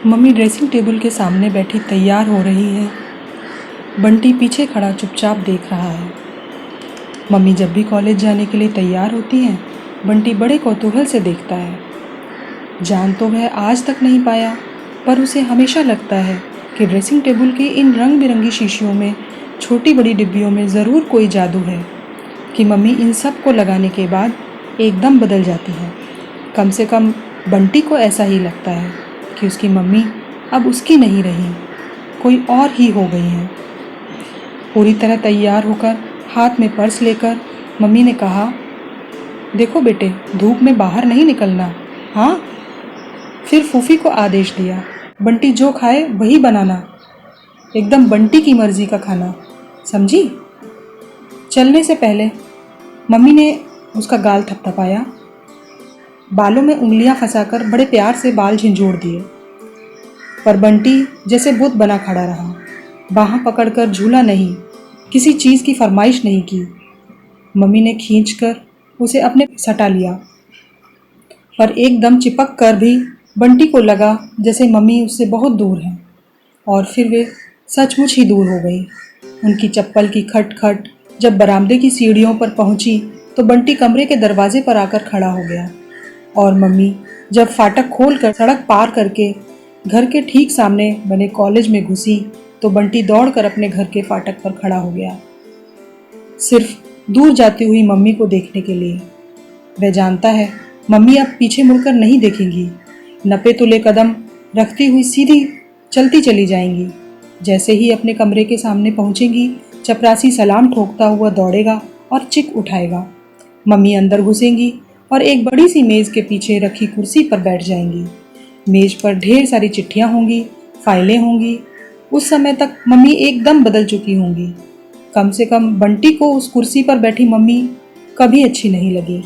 Mummy dressing table के सामने बैठी तैयार हो रही है। बंटी पीछे खड़ा चुपचाप देख रहा है। मम्मी जब भी कॉलेज जाने के लिए तैयार होती हैं, बंटी बड़े कौतूहल से देखता है। जान तो वह आज तक नहीं पाया, पर उसे हमेशा लगता है कि ड्रेसिंग टेबल की इन रंग बिरंगी शीशियों में, छोटी बड़ी डिब्बियों में ज़रूर कोई जादू है कि मम्मी इन सब को लगाने के बाद एकदम बदल जाती है। कम से कम बंटी को ऐसा ही लगता है कि उसकी मम्मी अब उसकी नहीं रही, कोई और ही हो गई है। पूरी तरह तैयार होकर, हाथ में पर्स लेकर मम्मी ने कहा, देखो बेटे, धूप में बाहर नहीं निकलना, हाँ। फिर फूफी को आदेश दिया, बंटी जो खाए वही बनाना, एकदम बंटी की मर्जी का खाना, समझी। चलने से पहले मम्मी ने उसका गाल थपथपाया, बालों में उंगलियां फंसाकर बड़े प्यार से बाल झंझोड़ दिए। पर बंटी जैसे बुत बना खड़ा रहा। बाहां पकड़कर झूला नहीं, किसी चीज़ की फरमाइश नहीं की। मम्मी ने खींचकर उसे अपने सटा लिया, पर एकदम चिपक कर भी बंटी को लगा जैसे मम्मी उससे बहुत दूर है। और फिर वे सचमुच ही दूर हो गई। उनकी चप्पल की खट-खट जब बरामदे की सीढ़ियों पर पहुंची तो बंटी कमरे के दरवाजे पर आकर खड़ा हो गया। और मम्मी जब फाटक खोलकर सड़क पार करके घर के ठीक सामने बने कॉलेज में घुसी तो बंटी दौड़कर अपने घर के फाटक पर खड़ा हो गया, सिर्फ दूर जाती हुई मम्मी को देखने के लिए। वह जानता है मम्मी अब पीछे मुड़कर नहीं देखेंगी, नपे तुले कदम रखती हुई सीधी चलती चली जाएंगी। जैसे ही अपने कमरे के सामने पहुंचेंगी, चपरासी सलाम ठोकता हुआ दौड़ेगा और चिक उठाएगा। मम्मी अंदर घुसेंगी और एक बड़ी सी मेज़ के पीछे रखी कुर्सी पर बैठ जाएंगी। मेज़ पर ढेर सारी चिट्ठियां होंगी, फाइलें होंगी। उस समय तक मम्मी एकदम बदल चुकी होंगी। कम से कम बंटी को उस कुर्सी पर बैठी मम्मी कभी अच्छी नहीं लगी।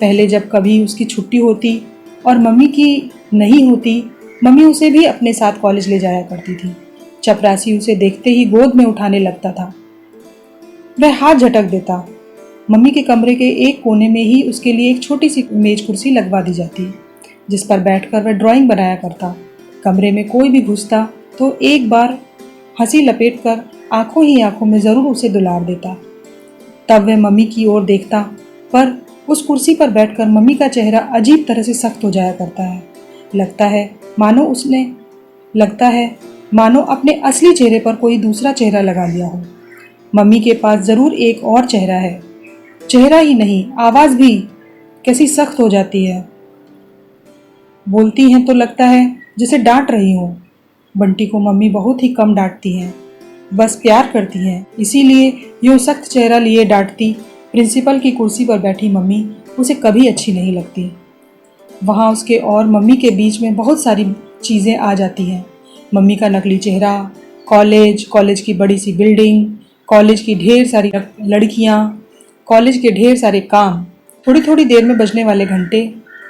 पहले जब कभी उसकी छुट्टी होती और मम्मी की नहीं होती, मम्मी उसे भी अपने साथ कॉलेज ले जाया करती थी। चपरासी उसे देखते ही गोद में उठाने लगता था। वह हाथ झटक देता। मम्मी के कमरे के एक कोने में ही उसके लिए एक छोटी सी मेज कुर्सी लगवा दी जाती, जिस पर बैठकर वह ड्राइंग बनाया करता। कमरे में कोई भी घुसता तो एक बार हंसी लपेटकर आंखों ही आंखों में ज़रूर उसे दुलार देता। तब वह मम्मी की ओर देखता, पर उस कुर्सी पर बैठकर मम्मी का चेहरा अजीब तरह से सख्त हो जाया करता है। लगता है मानो अपने असली चेहरे पर कोई दूसरा चेहरा लगा लिया हो। मम्मी के पास ज़रूर एक और चेहरा है। चेहरा ही नहीं, आवाज़ भी कैसी सख्त हो जाती है। बोलती हैं तो लगता है जैसे डांट रही हो। बंटी को मम्मी बहुत ही कम डांटती हैं, बस प्यार करती हैं, इसीलिए यूँ सख्त चेहरा लिए डांटती प्रिंसिपल की कुर्सी पर बैठी मम्मी उसे कभी अच्छी नहीं लगती। वहाँ उसके और मम्मी के बीच में बहुत सारी चीज़ें आ जाती हैं। मम्मी का नकली चेहरा, कॉलेज की बड़ी सी बिल्डिंग, कॉलेज की ढेर सारी लड़कियाँ, कॉलेज के ढेर सारे काम, थोड़ी थोड़ी देर में बजने वाले घंटे,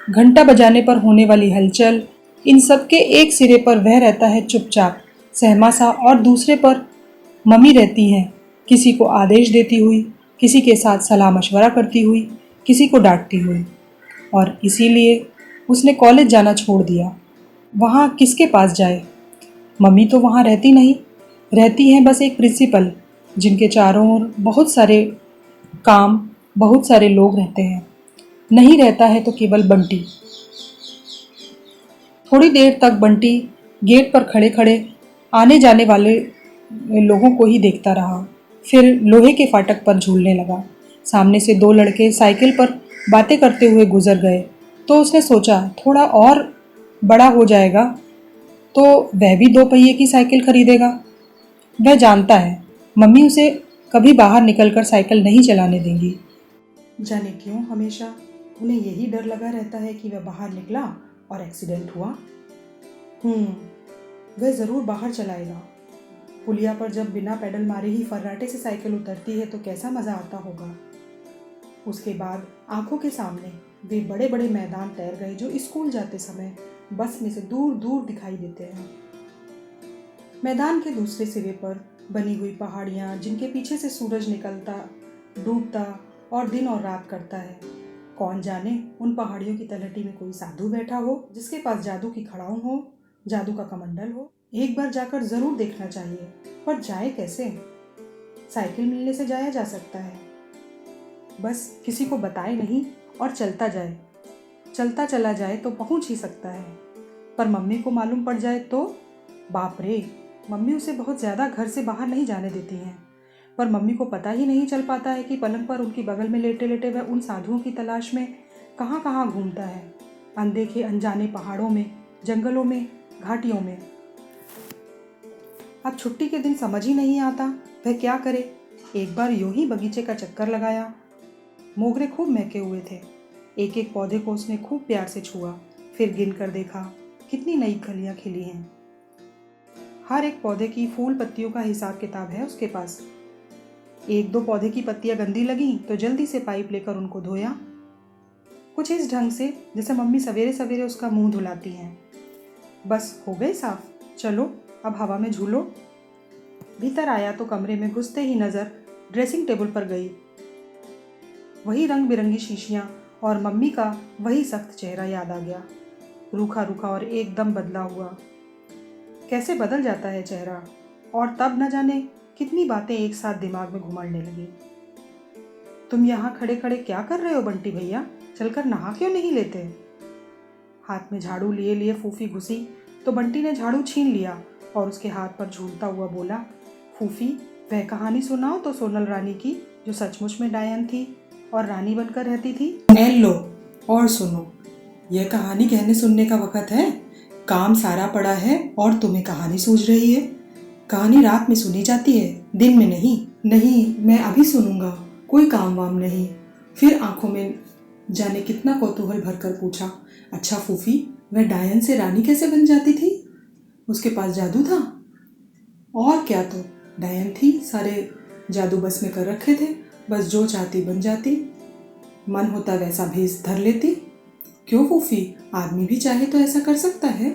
घंटा बजाने पर होने वाली हलचल, इन सब के एक सिरे पर वह रहता है चुपचाप, सहमा सा, और दूसरे पर मम्मी रहती हैं, किसी को आदेश देती हुई, किसी के साथ सलाह मशवरा करती हुई, किसी को डांटती हुई। और इसीलिए उसने कॉलेज जाना छोड़ दिया। वहाँ किसके पास जाए? मम्मी तो वहाँ रहती नहीं, रहती हैं बस एक प्रिंसिपल, जिनके चारों ओर बहुत सारे काम, बहुत सारे लोग रहते हैं। नहीं रहता है तो केवल बंटी। थोड़ी देर तक बंटी गेट पर खड़े खड़े आने जाने वाले लोगों को ही देखता रहा। फिर लोहे के फाटक पर झूलने लगा। सामने से दो लड़के साइकिल पर बातें करते हुए गुजर गए तो उसने सोचा थोड़ा और बड़ा हो जाएगा तो वह भी दो पहिए की साइकिल खरीदेगा। वह जानता है मम्मी उसे कभी बाहर निकलकर साइकिल नहीं चलाने देंगी। जाने क्यों हमेशा उन्हें यही डर लगा रहता है कि वह बाहर निकला और एक्सीडेंट हुआ। वह ज़रूर बाहर चलाएगा। पुलिया पर जब बिना पेडल मारे ही फर्राटे से साइकिल उतरती है तो कैसा मज़ा आता होगा। उसके बाद आंखों के सामने वे बड़े बड़े मैदान तैर गए जो स्कूल जाते समय बस में से दूर दूर दिखाई देते हैं। मैदान के दूसरे सिरे पर बनी हुई पहाड़ियाँ, जिनके पीछे से सूरज निकलता, डूबता और दिन और रात करता है। कौन जाने उन पहाड़ियों की तलहटी में कोई साधु बैठा हो जिसके पास जादू की खड़ाऊं हो, जादू का कमंडल हो। एक बार जाकर जरूर देखना चाहिए, पर जाए कैसे? साइकिल मिलने से जाया जा सकता है। बस किसी को बताए नहीं और चलता जाए। चलता चला जाए तो पहुंच ही सकता है, पर मम्मी को मालूम पड़ जाए तो बाप रे, मम्मी उसे बहुत ज़्यादा घर से बाहर नहीं जाने देती हैं। पर मम्मी को पता ही नहीं चल पाता है कि पलंग पर उनकी बगल में लेटे लेटे वह उन साधुओं की तलाश में कहाँ कहाँ घूमता है, अनदेखे अनजाने पहाड़ों में, जंगलों में, घाटियों में। अब छुट्टी के दिन समझ ही नहीं आता वह क्या करे। एक बार यूं ही बगीचे का चक्कर लगाया। मोगरे खूब महके हुए थे। एक एक पौधे को उसने खूब प्यार से छुआ, फिर गिन कर देखा कितनी नई कलियां खिली हैं। हर एक पौधे की फूल पत्तियों का हिसाब किताब है उसके पास। एक दो पौधे की पत्तियां गंदी लगी तो जल्दी से पाइप लेकर उनको धोया, कुछ इस ढंग से जैसे मम्मी सवेरे सवेरे उसका मुंह धुलाती हैं। बस हो गए साफ, चलो अब हवा में झूलो। भीतर आया तो कमरे में घुसते ही नजर ड्रेसिंग टेबल पर गई। वही रंग बिरंगी शीशियां और मम्मी का वही सख्त चेहरा याद आ गया, रूखा रूखा और एकदम बदला हुआ। कैसे बदल जाता है चेहरा, और तब न जाने कितनी बातें एक साथ दिमाग में घुमाने लगी। तुम यहाँ खड़े खड़े क्या कर रहे हो बंटी भैया, चलकर नहा क्यों नहीं लेते? हाथ में झाड़ू लिए लिए फूफी घुसी तो बंटी ने झाड़ू छीन लिया और उसके हाथ पर झूलता हुआ बोला, फूफी वह कहानी सुनाओ तो सोनल रानी की, जो सचमुच में डायन थी और रानी बनकर रहती थी। लो और सुनो, यह कहानी कहने सुनने का वक्त है। काम सारा पड़ा है और तुम्हें कहानी सूझ रही है। कहानी रात में सुनी जाती है, दिन में नहीं। नहीं, मैं अभी सुनूंगा, कोई काम वाम नहीं। फिर आंखों में जाने कितना कौतूहल भरकर पूछा, अच्छा फूफी, वह डायन से रानी कैसे बन जाती थी? उसके पास जादू था? और क्या, तो डायन थी, सारे जादू बस में कर रखे थे, बस जो चाहती बन जाती, मन होता वैसा भेस धर लेती। क्यों फूफी, आदमी भी चाहे तो ऐसा कर सकता है?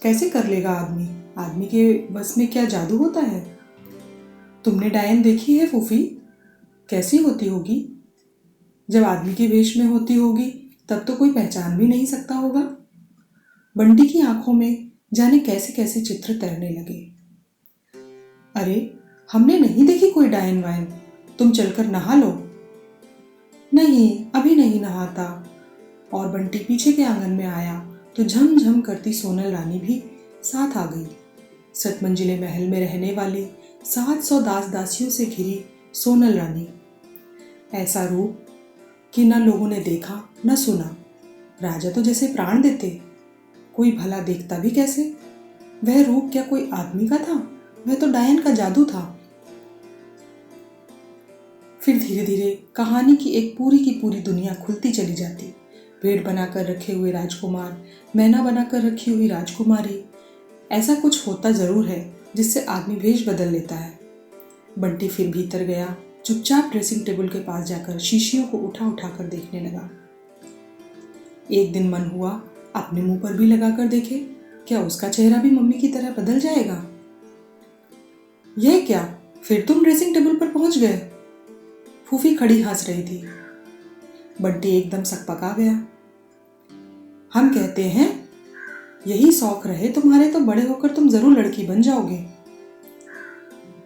कैसे कर लेगा आदमी? आदमी के बस में क्या जादू होता है? तुमने डायन देखी है फूफी? कैसी होती होगी? जब आदमी के वेश में होती होगी तब तो कोई पहचान भी नहीं सकता होगा। बंटी की आंखों में जाने कैसे कैसे चित्र तैरने लगे। अरे, हमने नहीं देखी कोई डायन वायन, तुम चलकर नहा लो। नहीं, अभी नहीं नहाता। और बंटी पीछे के आंगन में आया तो झमझम करती सोनल रानी भी साथ आ गई। 7 मंजिले महल में रहने वाली 700 दास दासियों से घिरी सोनल रानी। ऐसा रूप कि न लोगों ने देखा न सुना। राजा तो जैसे प्राण देते, कोई भला देखता भी कैसे? वह रूप क्या कोई आदमी का था? वह तो डायन का जादू था। फिर धीरे धीरे कहानी की एक पूरी की पूरी दुनिया खुलती चली जाती। भेड़ बनाकर रखे हुए राजकुमार, मैना बनाकर रखी हुई राजकुमारी, ऐसा कुछ होता जरूर है जिससे आदमी भेष बदल लेता है। बंटी फिर भीतर गया, चुपचाप ड्रेसिंग टेबल के पास जाकर शीशियों को उठा उठा कर देखने लगा। एक दिन मन हुआ अपने मुंह पर भी लगाकर देखे, क्या उसका चेहरा भी मम्मी की तरह बदल जाएगा? यह क्या, फिर तुम ड्रेसिंग टेबल पर पहुंच गए? फूफी खड़ी हंस रही थी। बंटी एकदम सकपका गया। हम कहते हैं यही शौक रहे तुम्हारे तो बड़े होकर तुम जरूर लड़की बन जाओगे।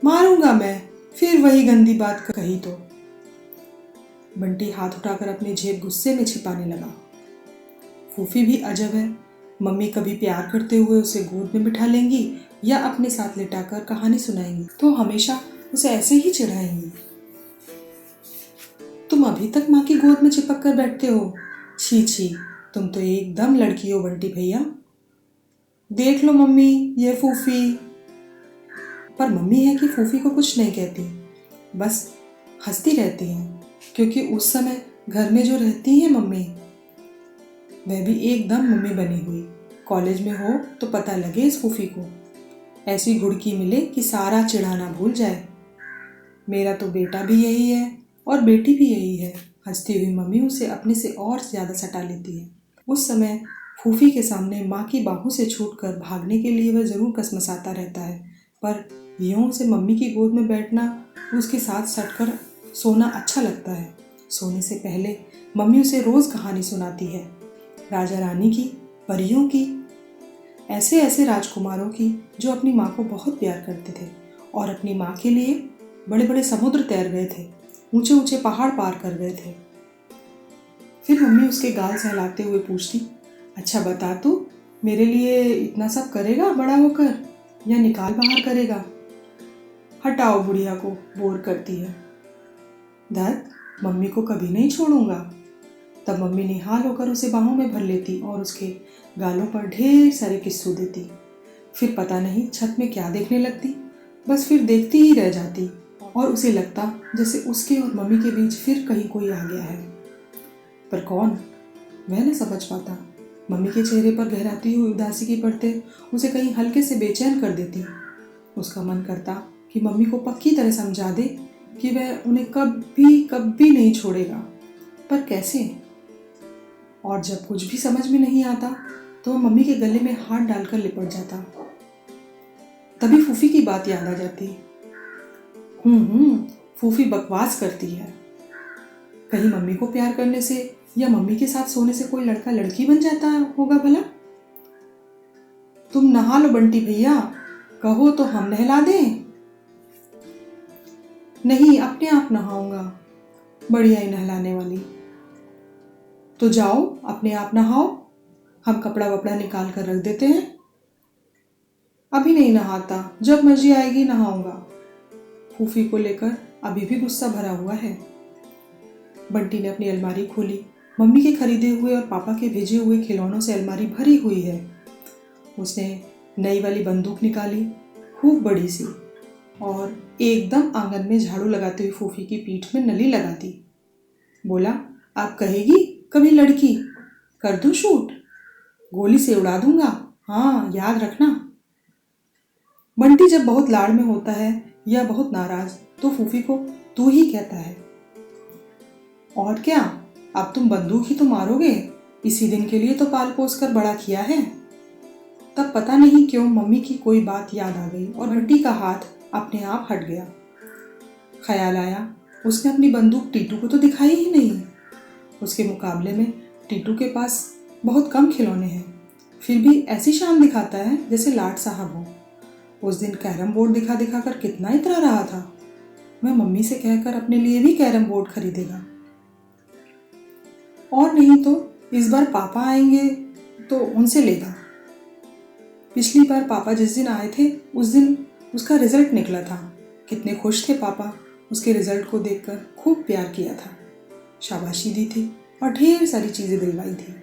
मारूंगा मैं फिर वही गंदी बात कही तो। बंटी हाथ उठाकर अपनी जेब गुस्से में छिपाने लगा। फूफी भी अजब है, मम्मी कभी प्यार करते हुए उसे गोद में बिठा लेंगी या अपने साथ लिटाकर कहानी सुनाएंगी तो हमेशा उसे ऐसे ही चिढ़ाएंगी। तुम अभी तक माँ की गोद में चिपक कर बैठते हो। छी छी, तुम तो एकदम लड़की हो बंटी भैया। देख लो मम्मी, ये फूफी। पर मम्मी है कि फूफी को कुछ नहीं कहती, बस हंसती रहती हैं, क्योंकि उस समय घर में जो रहती हैं मम्मी, वह भी एकदम मम्मी बनी हुई। कॉलेज में हो तो पता लगे इस फूफी को, ऐसी घुड़की मिले कि सारा चिढ़ाना भूल जाए। मेरा तो बेटा भी यही है और बेटी भी यही है। हंसती हुई मम्मी उसे अपने से और ज़्यादा सटा लेती है। उस समय फूफी के सामने माँ की बाहों से छूटकर भागने के लिए वह ज़रूर कसमसाता रहता है, पर यूं से मम्मी की गोद में बैठना, उसके साथ सटकर सोना अच्छा लगता है। सोने से पहले मम्मी उसे रोज़ कहानी सुनाती है, राजा रानी की, परियों की, ऐसे ऐसे राजकुमारों की जो अपनी माँ को बहुत प्यार करते थे और अपनी माँ के लिए बड़े बड़े समुद्र तैर गए थे, ऊंचे ऊंचे पहाड़ पार कर गए थे। फिर मम्मी उसके गाल सहलाते हुए पूछती, अच्छा बता तू मेरे लिए इतना सब करेगा बड़ा होकर या निकाल बाहर करेगा? हटाओ, बुढ़िया को बोर करती है। धत, मम्मी को कभी नहीं छोड़ूंगा। तब मम्मी निहाल होकर उसे बाहों में भर लेती और उसके गालों पर ढेर सारे किस्सू देती। फिर पता नहीं छत में क्या देखने लगती, बस फिर देखती ही रह जाती और उसे लगता जैसे उसके और मम्मी के बीच फिर कहीं कोई आ गया है। पर कौन, वह न समझ पाता। मम्मी के चेहरे पर गहराती हुई उदासी की परतें उसे कहीं हल्के से बेचैन कर देती। उसका मन करता कि मम्मी को पक्की तरह समझा दे कि वह उन्हें कभी कभी नहीं छोड़ेगा, पर कैसे? और जब कुछ भी समझ में नहीं आता तो वह मम्मी के गले में हाथ डालकर लिपट जाता। तभी फूफी की बात याद आ जाती। फूफी बकवास करती है। कहीं मम्मी को प्यार करने से या मम्मी के साथ सोने से कोई लड़का लड़की बन जाता होगा भला? तुम नहा लो बंटी भैया, कहो तो हम नहला दें? नहीं, अपने आप नहाऊंगा, बढ़िया ही नहलाने वाली। तो जाओ अपने आप नहाओ, हम कपड़ा वपड़ा निकाल कर रख देते हैं। अभी नहीं नहाता, जब मर्जी आएगी नहाऊंगा। फूफी को लेकर अभी भी गुस्सा भरा हुआ है। बंटी ने अपनी अलमारी खोली। मम्मी के खरीदे हुए और पापा के भेजे हुए खिलौनों से अलमारी भरी हुई है। उसने नई वाली बंदूक निकाली, खूब बड़ी सी, और एकदम आंगन में झाड़ू लगाते हुए फूफी की पीठ में नली लगा दी। बोला, आप कहेगी कभी लड़की, कर दूं शूट, गोली से उड़ा दूंगा, हाँ याद रखना। बंटी जब बहुत लाड़ में होता है या बहुत नाराज तो फूफी को तू ही कहता है। और क्या, अब तुम बंदूक ही तो मारोगे, इसी दिन के लिए तो पाल पोस कर बड़ा किया है। तब पता नहीं क्यों मम्मी की कोई बात याद आ गई और बंटी का हाथ अपने आप हट गया। ख्याल आया उसने अपनी बंदूक टीटू को तो दिखाई ही नहीं। उसके मुकाबले में टीटू के पास बहुत कम खिलौने हैं, फिर भी ऐसी शान दिखाता है जैसे लाट साहब हो। उस दिन कैरम बोर्ड दिखा दिखा कर कितना इतरा रहा था। मैं मम्मी से कहकर अपने लिए भी कैरम बोर्ड खरीदेगा। और नहीं तो इस बार पापा आएंगे तो उनसे लेगा। पिछली बार पापा जिस दिन आए थे उस दिन उसका रिजल्ट निकला था। कितने खुश थे पापा, उसके रिजल्ट को देखकर खूब प्यार किया था, शाबाशी दी थी और ढेर सारी चीज़ें दिलवाई थी।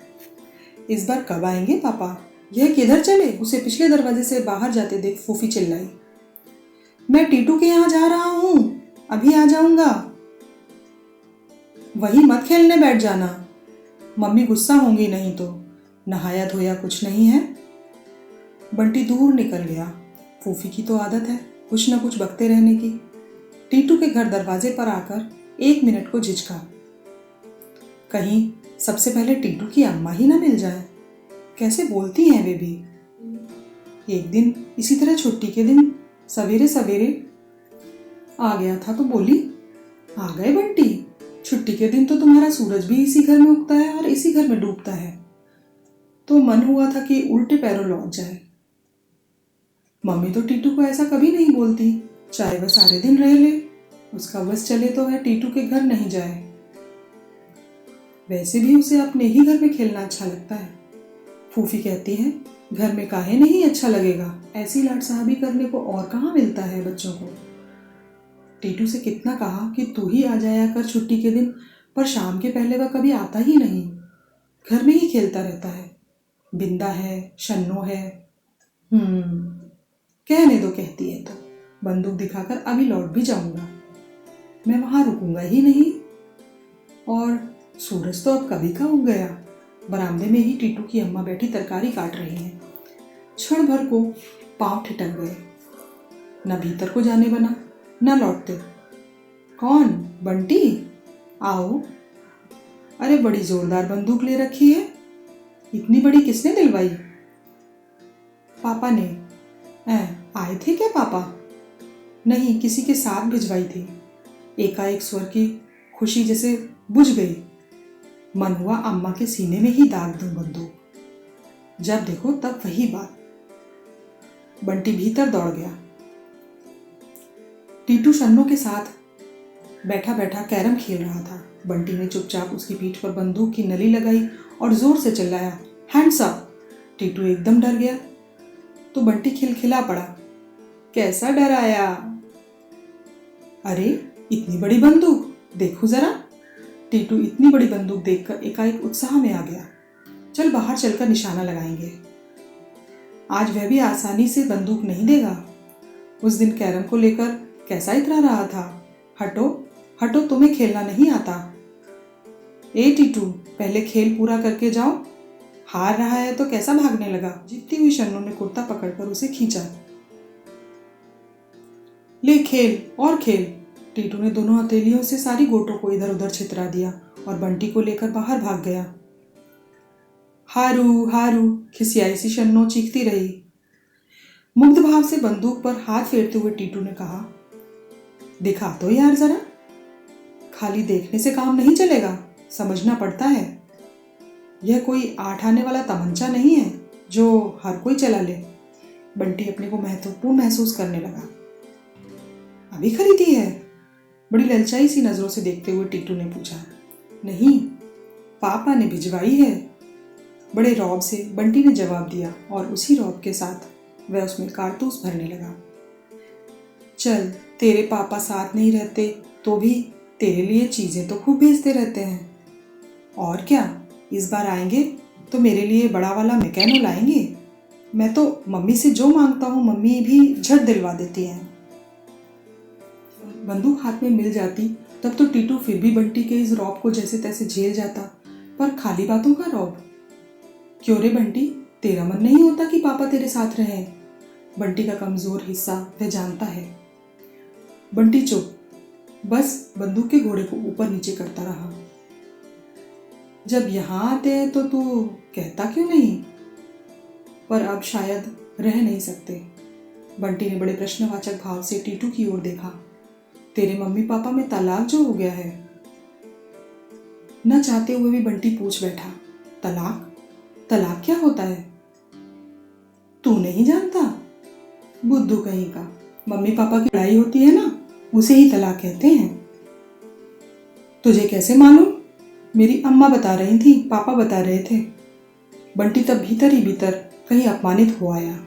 इस बार कब आएंगे पापा? यह किधर चले? उसे पिछले दरवाजे से बाहर जाते देख फूफी चिल्लाई, मैं टीटू के यहाँ जा रहा हूँ, अभी आ जाऊंगा। वही मत खेलने बैठ जाना, मम्मी गुस्सा होंगी नहीं तो। नहाया धोया कुछ नहीं है। बंटी दूर निकल गया। फूफी की तो आदत है कुछ न कुछ बकते रहने की। टीटू के घर दरवाजे पर आकर 1 मिनट को झिझका, कहीं सबसे पहले टीटू की अम्मा ही ना मिल जाए। कैसे बोलती हैं वे भी। एक दिन इसी तरह छुट्टी के दिन सवेरे सवेरे आ गया था तो बोली, आ गए बंटी, छुट्टी के दिन तो तुम्हारा सूरज भी इसी घर में उगता है और इसी घर में डूबता है। तो मन हुआ था कि उल्टे पैरों लौट जाए। मम्मी तो टीटू को ऐसा कभी नहीं बोलती, चाहे वह सारे दिन रह ले, उसका बस चले तो वह टीटू के घर नहीं जाए। वैसे भी उसे अपने ही घर में खेलना अच्छा लगता है। फूफी कहती है, घर में काहे नहीं अच्छा लगेगा, ऐसी लाड साहबी करने को और कहाँ मिलता है बच्चों को। टीटू से कितना कहा कि तू ही आ जाया कर छुट्टी के दिन, पर शाम के पहले वह कभी आता ही नहीं, घर में ही खेलता रहता है। बिंदा है, शन्नो है। कहने दो, कहती है तो बंदूक दिखाकर अभी लौट भी जाऊंगा। मैं वहां रुकूंगा ही नहीं। और सूरज तो अब कभी का उग गया। बरामदे में ही टीटू की अम्मा बैठी तरकारी काट रही हैं। क्षण भर को पांव ठिठक गए, न भीतर को जाने बना न लौटते। कौन? बंटी, आओ। अरे बड़ी जोरदार बंदूक ले रखी है, इतनी बड़ी किसने दिलवाई? पापा ने। आए थे क्या पापा? नहीं, किसी के साथ भिजवाई थी। एकाएक स्वर की खुशी जैसे बुझ गई। मन हुआ अम्मा के सीने में ही दाग दूं बंदूक। जब देखो तब वही बात, बंटी भीतर दौड़ गया। टीटू शन्नू के साथ बैठा बैठा कैरम खेल रहा था। बंटी ने चुपचाप उसकी पीठ पर बंदूक की नली लगाई और जोर से चिल्लाया, हैंड्स अप। टीटू एकदम डर गया तो बंटी खिलखिला पड़ा, कैसा डराया? अरे इतनी बड़ी बंदूक, देखो जरा। टीटू इतनी बड़ी बंदूक देखकर एकाएक उत्साह में आ गया। चल बाहर चलकर निशाना लगाएंगे। आज वह भी आसानी से बंदूक नहीं देगा। उस दिन कैरम को लेकर कैसा इतरा रहा था। हटो हटो, तुम्हें खेलना नहीं आता। ए टीटू, पहले खेल पूरा करके जाओ। हार रहा है तो कैसा भागने लगा? जीतती हुई शन्नू ने कुर्ता पकड़कर उसे खींचा। ले खेल और खेल। टीटू ने दोनों हथेलियों से सारी गोटों को इधर उधर छितरा दिया और बंटी को लेकर बाहर भाग गया। हारू हारू, खिसियाई सी शन्नो चीखती रही। मुग्ध भाव से बंदूक पर हाथ फेरते हुए टीटू ने कहा, दिखा दो यार जरा। खाली देखने से काम नहीं चलेगा, समझना पड़ता है। यह कोई 8 आने वाला तमंचा नहीं है जो हर कोई चला ले। बंटी अपने को महत्वपूर्ण महसूस करने लगा। अभी खरीदी है? बड़ी ललचाई सी नजरों से देखते हुए टीटू ने पूछा। नहीं, पापा ने भिजवाई है। बड़े रौब से बंटी ने जवाब दिया और उसी रौब के साथ वह उसमें कारतूस भरने लगा। चल, तेरे पापा साथ नहीं रहते तो भी तेरे लिए चीजें तो खूब भेजते रहते हैं। और क्या, इस बार आएंगे तो मेरे लिए बड़ा वाला मैकेनो लाएंगे। मैं तो मम्मी से जो मांगता हूँ मम्मी भी झट दिलवा देती हैं। बंदूक हाथ में मिल जाती तब तो टीटू फिर भी बंटी के इस रौब को जैसे तैसे झेल जाता, पर खाली बातों का रौब। क्यों रे बंटी, तेरा मन नहीं होता कि पापा तेरे साथ रहें? बंटी का कमजोर हिस्सा वह जानता है। बंटी चुप, बस बंदूक के घोड़े को ऊपर नीचे करता रहा। जब यहाँ आते हैं तो तू कहता क्यों नहीं? पर अब शायद रह नहीं सकते। बंटी ने बड़े प्रश्नवाचक भाव से टीटू की ओर देखा। तेरे मम्मी पापा में तलाक जो हो गया है। न चाहते हुए भी बंटी पूछ बैठा, तलाक? तलाक क्या होता है? तू नहीं जानता? बुद्धू कहीं का। मम्मी पापा की लड़ाई होती है ना, उसे ही तलाक कहते हैं। तुझे कैसे मालूम? मेरी अम्मा बता रही थी, पापा बता रहे थे। बंटी तब भीतर ही भीतर कहीं अपमानित हो आया।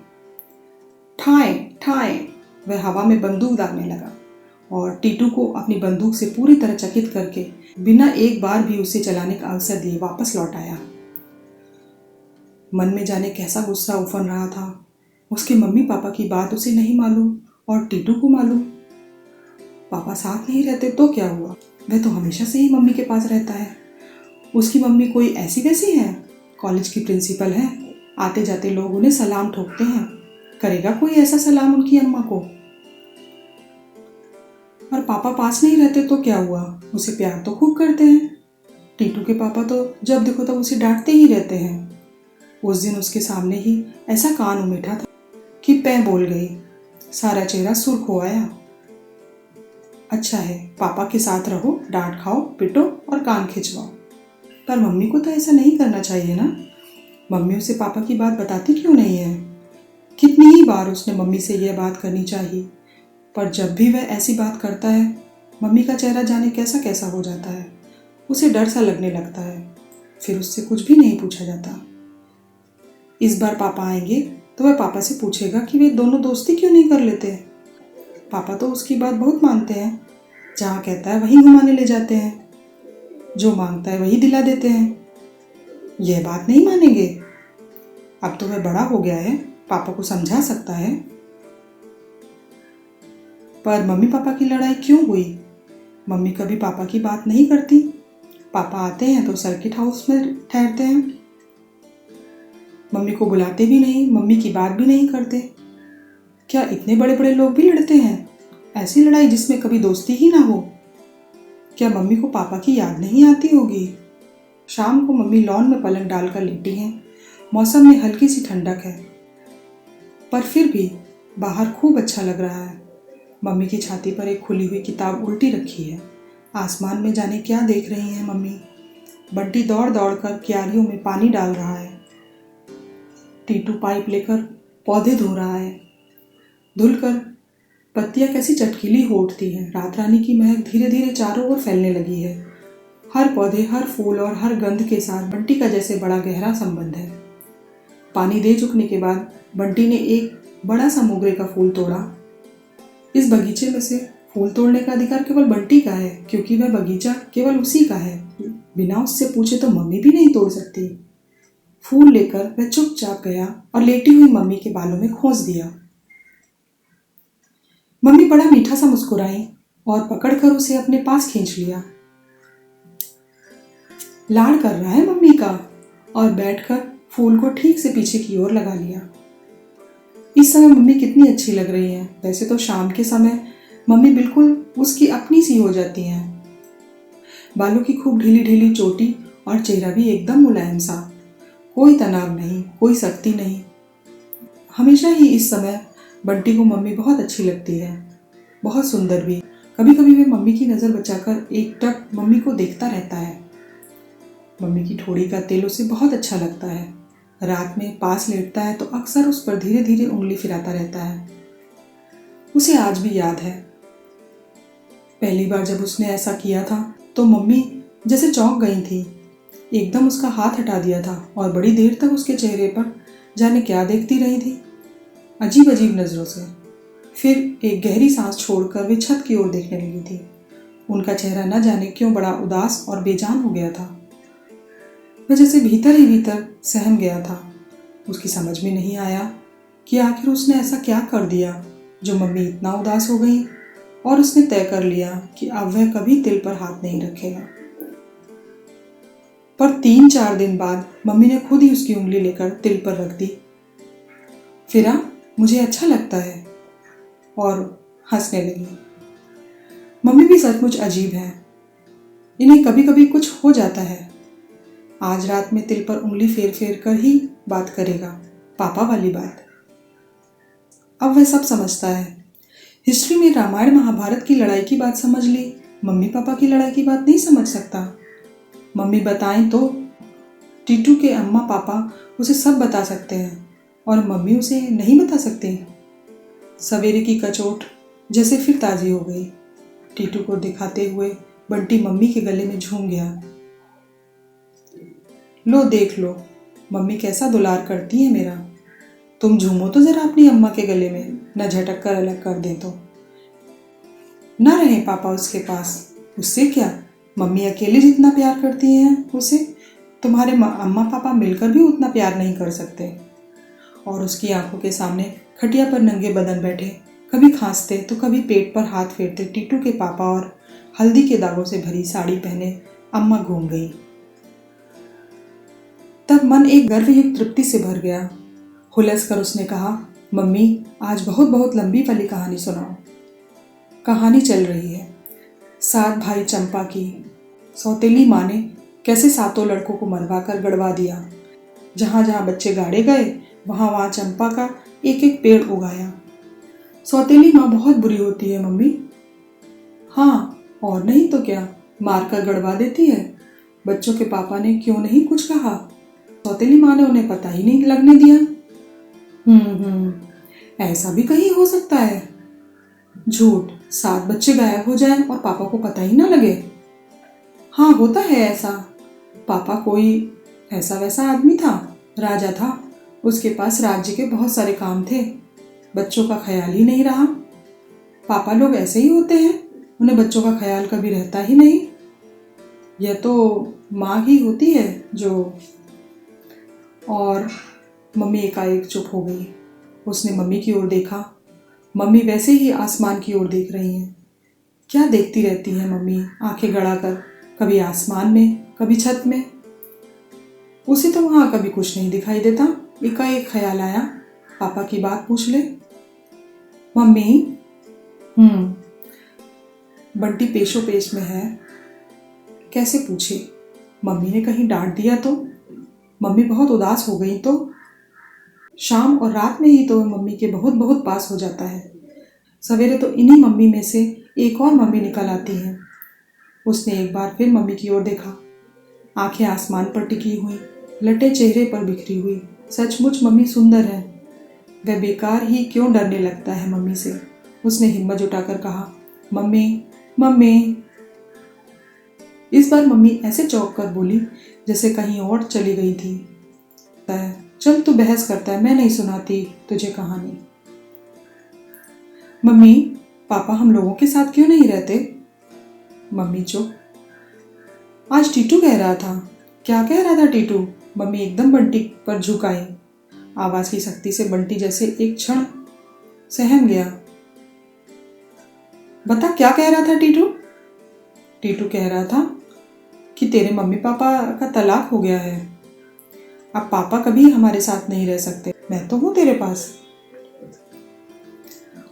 ठाए ठाए, वह हवा में बंदूक दागने लगा और टीटू को अपनी बंदूक से पूरी तरह चकित करके बिना एक बार भी उसे चलाने का अवसर दिए वापस लौट आया। मन में जाने कैसा गुस्सा उफन रहा था। उसके मम्मी पापा की बात उसे नहीं मालूम और टीटू को मालूम। पापा साथ नहीं रहते तो क्या हुआ, वह तो हमेशा से ही मम्मी के पास रहता है। उसकी मम्मी कोई ऐसी वैसी है? कॉलेज की प्रिंसिपल है, आते जाते लोग उन्हें सलाम ठोकते हैं। करेगा कोई ऐसा सलाम उनकी अम्मा को? और पापा पास नहीं रहते तो क्या हुआ, उसे प्यार तो खूब करते हैं। टीटू के पापा तो जब देखो तब उसे डांटते ही रहते हैं। उस दिन उसके सामने ही ऐसा कान उमेठा था कि पैं बोल गई, सारा चेहरा सुर्ख हो आया। अच्छा है, पापा के साथ रहो, डांट खाओ, पिटो और कान खिंचवाओ, पर मम्मी को तो ऐसा नहीं करना चाहिए ना। मम्मी उसे पापा की बात बताती क्यों नहीं है? कितनी ही बार उसने मम्मी से यह बात करनी चाहिए, पर जब भी वह ऐसी बात करता है मम्मी का चेहरा जाने कैसा कैसा हो जाता है। उसे डर सा लगने लगता है, फिर उससे कुछ भी नहीं पूछा जाता। इस बार पापा आएंगे तो वह पापा से पूछेगा कि वे दोनों दोस्ती क्यों नहीं कर लेते। पापा तो उसकी बात बहुत मानते हैं, जहाँ कहता है वहीं घुमाने ले जाते हैं, जो मांगता है वही दिला देते हैं। यह बात नहीं मानेंगे। अब तो वह बड़ा हो गया है, पापा को समझा सकता है। पर मम्मी पापा की लड़ाई क्यों हुई? मम्मी कभी पापा की बात नहीं करती। पापा आते हैं तो सर्किट हाउस में ठहरते हैं, मम्मी को बुलाते भी नहीं, मम्मी की बात भी नहीं करते। क्या इतने बड़े बड़े लोग भी लड़ते हैं? ऐसी लड़ाई जिसमें कभी दोस्ती ही ना हो। क्या मम्मी को पापा की याद नहीं आती होगी? शाम को मम्मी लॉन में पलंग डालकर लेटी हैं। मौसम में हल्की सी ठंडक है, पर फिर भी बाहर खूब अच्छा लग रहा है। मम्मी की छाती पर एक खुली हुई किताब उल्टी रखी है। आसमान में जाने क्या देख रही हैं मम्मी। बंटी दौड़ दौड़ कर क्यारियों में पानी डाल रहा है। टीटू पाइप लेकर पौधे धो रहा है। धुलकर पत्तियां कैसी चटकीली हो उठती हैं। रात रानी की महक धीरे धीरे चारों ओर फैलने लगी है। हर पौधे, हर फूल और हर गंध के साथ बंटी का जैसे बड़ा गहरा संबंध है। पानी दे चुकने के बाद बंटी ने एक बड़ा सा मोगरे का फूल तोड़ा। इस बगीचे में से फूल तोड़ने का अधिकार केवल बंटी का है, क्योंकि वह बगीचा केवल उसी का है। बिना उससे पूछे तो मम्मी भी नहीं तोड़ सकती। फूल लेकर वह चुपचाप गया और लेटी हुई मम्मी के बालों में खोस दिया। मम्मी बड़ा मीठा सा मुस्कुराई और पकड़कर उसे अपने पास खींच लिया। लाड़ कर रहा है मम्मी का, और बैठकर फूल को ठीक से पीछे की ओर लगा लिया। इस समय मम्मी कितनी अच्छी लग रही है। वैसे तो शाम के समय मम्मी बिल्कुल उसकी अपनी सी हो जाती हैं। बालों की खूब ढीली ढीली चोटी और चेहरा भी एकदम मुलायम सा। कोई तनाव नहीं, कोई सख्ती नहीं। हमेशा ही इस समय बंटी को मम्मी बहुत अच्छी लगती है, बहुत सुंदर भी। कभी कभी वह मम्मी की नज़र बचाकर एकटक मम्मी को देखता रहता है। मम्मी की ठोड़ी का तेल उसे बहुत अच्छा लगता है। रात में पास लेटता है तो अक्सर उस पर धीरे धीरे उंगली फिराता रहता है। उसे आज भी याद है, पहली बार जब उसने ऐसा किया था तो मम्मी जैसे चौंक गई थी। एकदम उसका हाथ हटा दिया था और बड़ी देर तक उसके चेहरे पर जाने क्या देखती रही थी, अजीब अजीब नज़रों से। फिर एक गहरी सांस छोड़कर वे छत की ओर देखने लगी थी। उनका चेहरा न जाने क्यों बड़ा उदास और बेजान हो गया था। वह जैसे भीतर ही भीतर सहम गया था। उसकी समझ में नहीं आया कि आखिर उसने ऐसा क्या कर दिया जो मम्मी इतना उदास हो गई, और उसने तय कर लिया कि अब वह कभी तिल पर हाथ नहीं रखेगा। पर 3-4 दिन बाद मम्मी ने खुद ही उसकी उंगली लेकर तिल पर रख दी। फिर मुझे अच्छा लगता है, और हंसने लगी। मम्मी भी सचमुच अजीब है, इन्हें कभी कभी कुछ हो जाता है। आज रात में तिल पर उंगली फेर फेर कर ही बात करेगा, पापा वाली बात। अब वह सब समझता है। हिस्ट्री में रामायण महाभारत की लड़ाई की बात समझ ली, मम्मी पापा की लड़ाई की बात नहीं समझ सकता। मम्मी बताएं तो टीटू के अम्मा पापा उसे सब बता सकते हैं, और मम्मी उसे नहीं बता सकती। सवेरे की कचोट जैसे फिर ताज़ी हो गई। टीटू को दिखाते हुए बंटी मम्मी के गले में झूम गया। लो देख लो मम्मी कैसा दुलार करती है मेरा। तुम झूमो तो जरा अपनी अम्मा के गले में, न झटक कर अलग कर दे तो। न रहे पापा उसके पास, उससे क्या, मम्मी अकेले जितना प्यार करती हैं उसे, तुम्हारे अम्मा पापा मिलकर भी उतना प्यार नहीं कर सकते। और उसकी आंखों के सामने खटिया पर नंगे बदन बैठे, कभी खांसते तो कभी पेट पर हाथ फेरते टीटू के पापा और हल्दी के दागों से भरी साड़ी पहने अम्मा घूम गई। तब मन एक गर्वयुक्त तृप्ति से भर गया। हुलस कर उसने कहा, मम्मी आज बहुत बहुत लंबी वाली कहानी सुनाओ। कहानी चल रही है 7 भाई चंपा की। सौतेली माँ ने कैसे 7 लड़कों को मरवा कर गड़वा दिया। जहाँ जहाँ बच्चे गाड़े गए वहाँ वहाँ चंपा का एक एक पेड़ उगाया। सौतेली माँ बहुत बुरी होती है मम्मी। हाँ और नहीं तो क्या, मार कर गड़वा देती है। बच्चों के पापा ने क्यों नहीं कुछ कहा, सौतेली माँ ने उन्हें पता ही नहीं लगने दिया। ऐसा भी कहीं हो सकता है। झूठ, 7 बच्चे गायब हो जाएं और पापा को पता ही ना लगे। हाँ होता है ऐसा। पापा कोई ऐसा वैसा आदमी था, राजा था, उसके पास राज्य के बहुत सारे काम थे, बच्चों का ख्याल ही नहीं रहा। पापा लोग ऐसे ही होते हैं, उन्हें बच्चों का ख्याल कभी रहता ही नहीं। यह तो माँ ही होती है जो। और मम्मी एकाएक चुप हो गई। उसने मम्मी की ओर देखा। मम्मी वैसे ही आसमान की ओर देख रही हैं। क्या देखती रहती है मम्मी आंखें गड़ाकर, कभी आसमान में कभी छत में। उसे तो वहाँ कभी कुछ नहीं दिखाई देता। एकाएक ख्याल आया, पापा की बात पूछ ले। मम्मी बंटी पेशो पेश में है, कैसे पूछे। मम्मी ने कहीं डांट दिया तो, मम्मी बहुत उदास हो गई तो। शाम और रात में ही तो मम्मी के बहुत बहुत पास हो जाता है। सवेरे तो इन्हीं मम्मी में से एक और मम्मी निकल आती हैं। उसने एक बार फिर मम्मी की ओर देखा। आंखें आसमान पर टिकी हुई, लटे चेहरे पर बिखरी हुई। सचमुच मम्मी सुंदर है। वह बेकार ही क्यों डरने लगता है मम्मी से। उसने हिम्मत जुटाकर कहा, मम्मी मम्मी। इस बार मम्मी ऐसे चौंक कर बोली जैसे कहीं और चली गई थी। चल तू बहस करता है, मैं नहीं सुनाती तुझे कहानी। मम्मी पापा हम लोगों के साथ क्यों नहीं रहते? मम्मी चुप। आज टीटू कह रहा था। क्या कह रहा था टीटू? मम्मी एकदम बंटी पर झुक आई। आवाज की शक्ति से बंटी जैसे एक क्षण सहम गया। बता क्या कह रहा था टीटू? टीटू कह रहा था कि तेरे मम्मी पापा का तलाक हो गया है। अब पापा कभी हमारे साथ नहीं रह सकते, मैं तो हूं तेरे पास।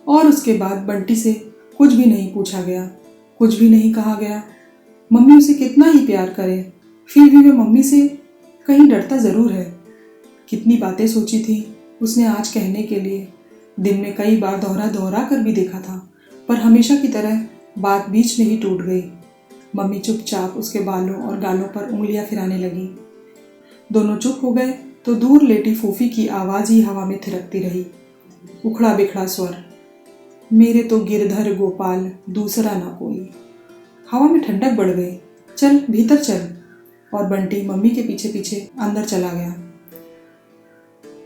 और उसके बाद बंटी से कुछ भी नहीं पूछा गया, कुछ भी नहीं कहा गया। मम्मी उसे कितना ही प्यार करे, फिर भी वह मम्मी से कहीं डरता जरूर है। कितनी बातें सोची थी उसने आज कहने के लिए। दिन में कई बार दोहरा दोहरा कर भी देखा था, पर हमेशा की तरह बात बीच में ही टूट गई। मम्मी चुपचाप उसके बालों और गालों पर उंगलियां फिराने लगी। दोनों चुप हो गए तो दूर लेटी फूफी की आवाज ही हवा में थिरकती रही। उखड़ा बिखड़ा स्वर, मेरे तो गिरधर गोपाल दूसरा ना कोई। हवा में ठंडक बढ़ गई। चल भीतर चल। और बंटी मम्मी के पीछे पीछे अंदर चला गया।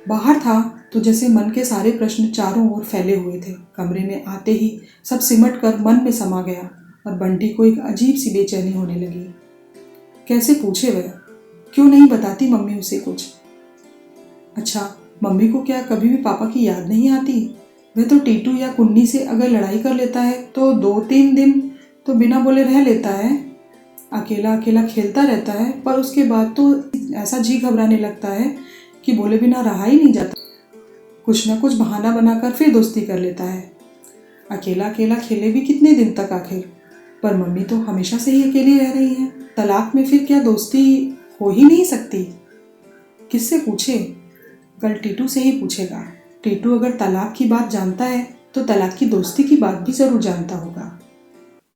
बाहर था तो जैसे मन के सारे प्रश्न चारों ओर फैले हुए थे। कमरे में आते ही सब सिमट कर मन में समा गया और बंटी को एक अजीब सी बेचैनी होने लगी। कैसे पूछे वह? क्यों नहीं बताती मम्मी उसे कुछ? अच्छा, मम्मी को क्या कभी भी पापा की याद नहीं आती? वह तो टीटू या कुन्नी से अगर लड़ाई कर लेता है तो 2-3 दिन तो बिना बोले रह लेता है। अकेला अकेला खेलता रहता है, पर उसके बाद तो ऐसा जी घबराने लगता है कि बोले बिना रहा ही नहीं जाता। कुछ ना कुछ बहाना बनाकर फिर दोस्ती कर लेता है। अकेला अकेला खेले भी कितने दिन तक आखिर? पर मम्मी तो हमेशा से ही अकेली रह रही है। तलाक में फिर क्या दोस्ती हो ही नहीं सकती? किससे पूछे? कल टीटू से ही पूछेगा। टीटू अगर तलाक की बात जानता है तो तलाक की दोस्ती की बात भी जरूर जानता होगा।